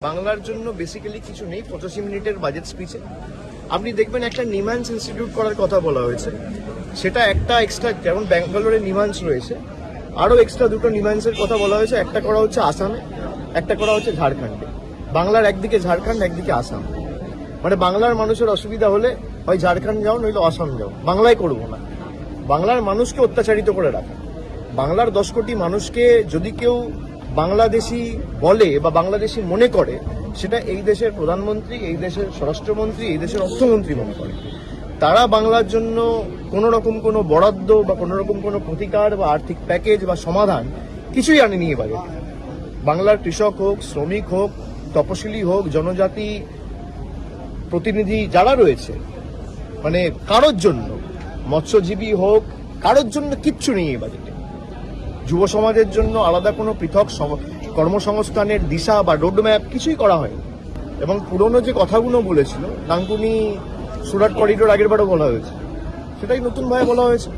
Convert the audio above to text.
বাংলার জন্য বেসিক্যালি কিছু নেই 85 মিনিটের বাজেট স্পিচে। আপনি দেখবেন একটা নিমান্স ইনস্টিটিউট করার কথা বলা হয়েছে, সেটা একটা এক্সট্রা, যেমন ব্যাঙ্গালোরে নিমান্স রয়েছে, আরও এক্সট্রা দুটো নিমান্সের কথা বলা হয়েছে। একটা করা হচ্ছে আসামে, একটা করা হচ্ছে ঝাড়খণ্ডে। বাংলার একদিকে ঝাড়খণ্ড, একদিকে আসাম। মানে বাংলার মানুষের অসুবিধা হলে হয় ঝাড়খণ্ড যাও, নইলে আসাম যাও, বাংলায় করবো না। বাংলার মানুষকে অত্যাচারিত করে রাখা, বাংলার 10 কোটি মানুষকে যদি কেউ বাংলাদেশি বলে বা বাংলাদেশি মনে করে, সেটা এই দেশের প্রধানমন্ত্রী, এই দেশের স্বরাষ্ট্রমন্ত্রী, এই দেশের অর্থমন্ত্রী মনে করে। তারা বাংলার জন্য কোনো রকম কোনো বরাদ্দ বা কোনো রকম কোনো প্রতিকার বা আর্থিক প্যাকেজ বা সমাধান কিছুই আনেনি এবারে। বাংলার কৃষক হোক, শ্রমিক হোক, তপশিলি হোক, জনজাতি প্রতিনিধি যারা রয়েছে, মানে কারোর জন্য, মৎস্যজীবী হোক, কারোর জন্য কিচ্ছু নেই এই বাজেটে। যুব সমাজের জন্য আলাদা কোনো পৃথক কর্মসংস্থানের দিশা বা রোডম্যাপ কিছুই করা হয়নি। এবং পুরনো যে কথাগুলো বলেছিল, ডানকুনি সুরাট করিডোর আগের বারও বলা হয়েছে, সেটাই নতুনভাবে বলা হয়েছে।